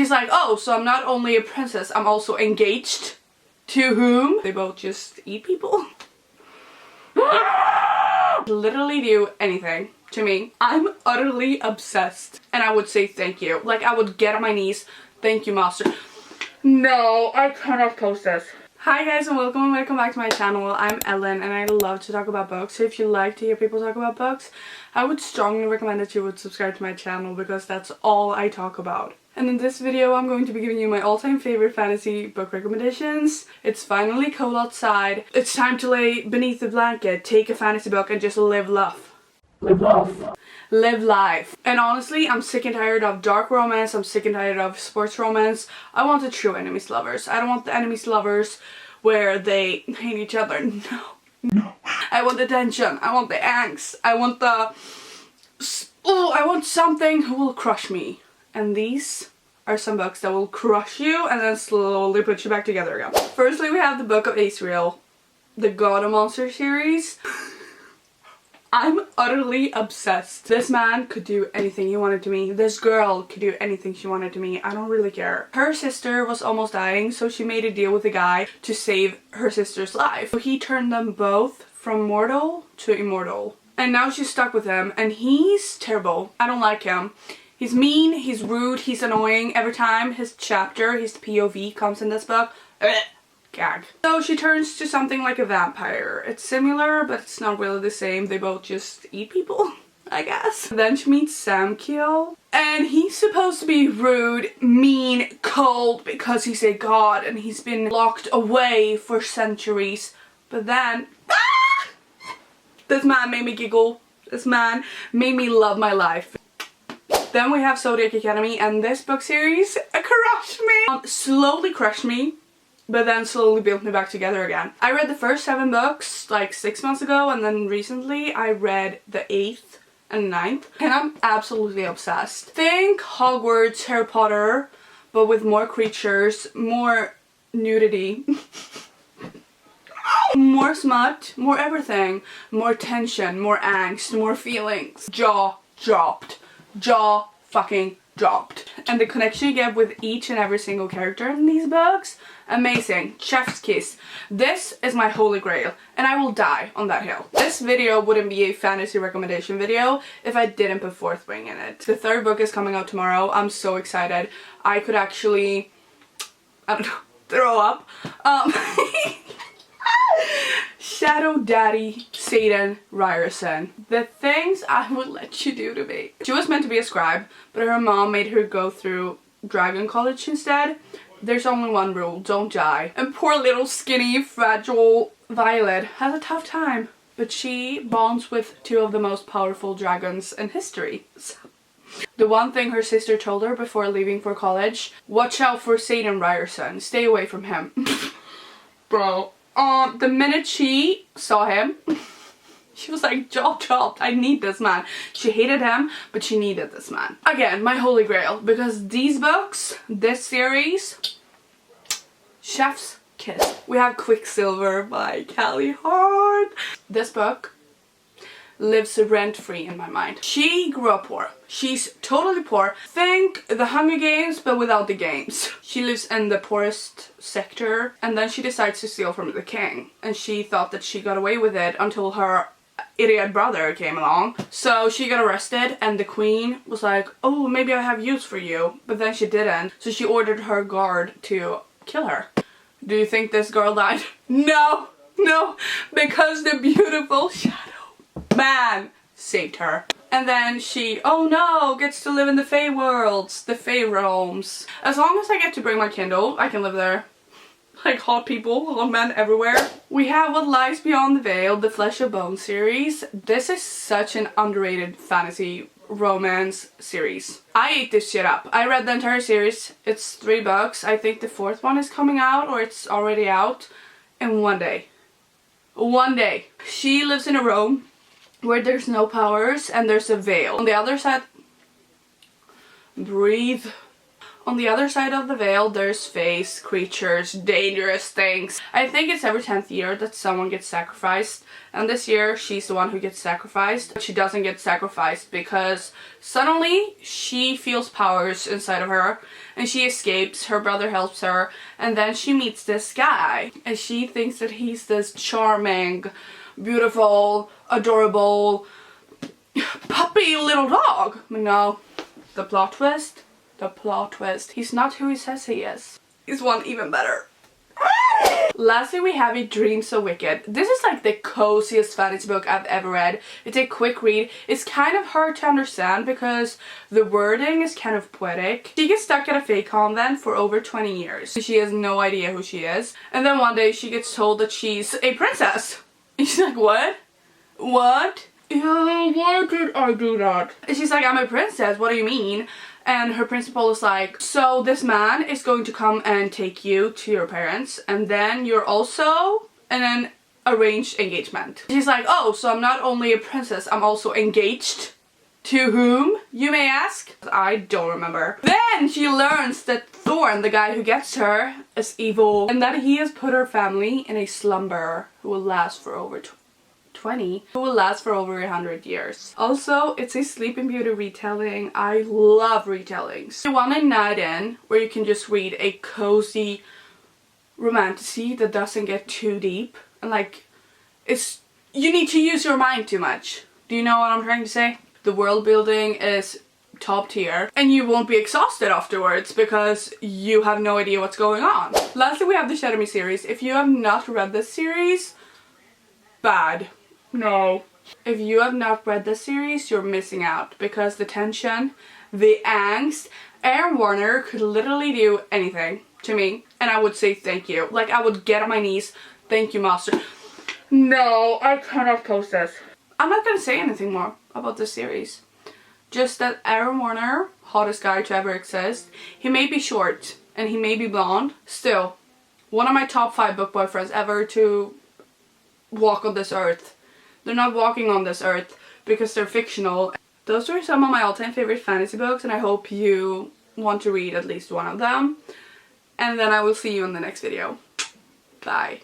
he's like, oh, so I'm not only a princess, I'm also engaged. To whom? They both just eat people. Literally do anything to me. I'm utterly obsessed. And I would say thank you. Like, I would get on my knees. Thank you, master. No, I cannot post this. Hi guys and welcome back to my channel. I'm Ellen and I love to talk about books. So if you like to hear people talk about books, I would strongly recommend that you would subscribe to my channel because that's all I talk about. And in this video I'm going to be giving you my all-time favorite fantasy book recommendations. It's finally cold outside. It's time to lay beneath the blanket, take a fantasy book and just live love. Live love. Live life. And honestly, I'm sick and tired of dark romance. I'm sick and tired of sports romance. I want the true enemies to lovers. I don't want the enemies to lovers where they hate each other. No. I want the tension. I want the angst. I want the... Oh, I want something who will crush me. And these are some books that will crush you and then slowly put you back together again. Firstly, we have the Book of Asriel, the God of Monster series. I'm utterly obsessed. This man could do anything he wanted to me. This girl could do anything she wanted to me. I don't really care. Her sister was almost dying, so she made a deal with a guy to save her sister's life. So he turned them both from mortal to immortal. And now she's stuck with him, and he's terrible. I don't like him. He's mean, he's rude, he's annoying. Every time his chapter, his POV comes in this book, gag. So she turns to something like a vampire. It's similar, but it's not really the same. They both just eat people, I guess. Then she meets Samkiel, and he's supposed to be rude, mean, cold because he's a god and he's been locked away for centuries. But then, this man made me giggle. This man made me love my life. Then we have Zodiac Academy, and this book series crushed me. Slowly crushed me, but then slowly built me back together again. I read the first 7 books like 6 months ago, and then recently I read the 8th and 9th, and I'm absolutely obsessed. Think Hogwarts, Harry Potter, but with more creatures, more nudity, more smut, more everything, more tension, more angst, more feelings. Jaw dropped. Jaw fucking dropped. And the connection you get with each and every single character in these books, amazing. Chef's kiss. This is my holy grail and I will die on that hill. This video wouldn't be a fantasy recommendation video if I didn't put Fourth Wing in it. The 3rd book is coming out tomorrow. I'm so excited. I could actually, I don't know, throw up. Shadow Daddy Satan Ryerson. The things I would let you do to me. She was meant to be a scribe, but her mom made her go through Dragon College instead. There's only one rule, don't die. And poor little skinny, fragile Violet has a tough time, but she bonds with 2 of the most powerful dragons in history. So, the one thing her sister told her before leaving for college, watch out for Satan Ryerson, stay away from him. Bro. The minute she saw him, she was like, jaw dropped, I need this man. She hated him, but she needed this man. Again, my holy grail, because these books, this series, chef's kiss. We have Quicksilver by Callie Hart. This book lives rent-free in my mind. She grew up poor. She's totally poor. Think The Hunger Games, but without the games. She lives in the poorest sector, and then she decides to steal from the king. And she thought that she got away with it until her idiot brother came along. So she got arrested, and the queen was like, oh, maybe I have use for you. But then she didn't. So she ordered her guard to kill her. Do you think this girl died? No, no, because the beautiful Shadow Man saved her. And then she, oh no, gets to live in the Fae worlds, the Fae realms. As long as I get to bring my Kindle, I can live there. Like hot people, hot men everywhere. We have What Lies Beyond the Veil, the Flesh of Bone series. This is such an underrated fantasy romance series. I ate this shit up. I read the entire series. It's 3 books. I think the 4th one is coming out, or it's already out, in one day. One day. She lives in a room where there's no powers and there's a veil. On the other side, breathe. On the other side of the veil, there's face, creatures, dangerous things. I think it's every 10th year that someone gets sacrificed. And this year, she's the one who gets sacrificed. But she doesn't get sacrificed because suddenly she feels powers inside of her. And she escapes, her brother helps her. And then she meets this guy. And she thinks that he's this charming, beautiful, adorable, puppy little dog. No, the plot twist. The plot twist. He's not who he says he is. He's one even better. Lastly, we have A Dream So Wicked. This is like the coziest fantasy book I've ever read. It's a quick read. It's kind of hard to understand because the wording is kind of poetic. She gets stuck at a fake convent for over 20 years. She has no idea who she is. And then one day she gets told that she's a princess. And she's like, what? What? Yeah, why did I do that? And she's like, I'm a princess, what do you mean? And her principal is like, so this man is going to come and take you to your parents, and then you're also an arranged engagement. She's like, oh, so I'm not only a princess, I'm also engaged. To whom, you may ask? I don't remember. Then she learns that Thorn, the guy who gets her, is evil, and that he has put her family in a slumber who will last for over 100 years. Also, it's a Sleeping Beauty retelling. I love retellings. You want a night in where you can just read a cozy romantasy that doesn't get too deep and like you need to use your mind too much. Do you know what I'm trying to say? The world building is top tier and you won't be exhausted afterwards because you have no idea what's going on. Lastly, we have the Shadow Me series. If you have not read this series, bad. No. If you have not read this series, you're missing out because the tension, the angst, Aaron Warner could literally do anything to me and I would say thank you. Like I would get on my knees, thank you, master. No, I cannot post this. I'm not gonna say anything more about this series. Just that Aaron Warner, hottest guy to ever exist, he may be short and he may be blonde, still one of my top 5 book boyfriends ever to walk on this earth. They're not walking on this earth because they're fictional. Those are some of my all-time favorite fantasy books and I hope you want to read at least one of them. And then I will see you in the next video. Bye.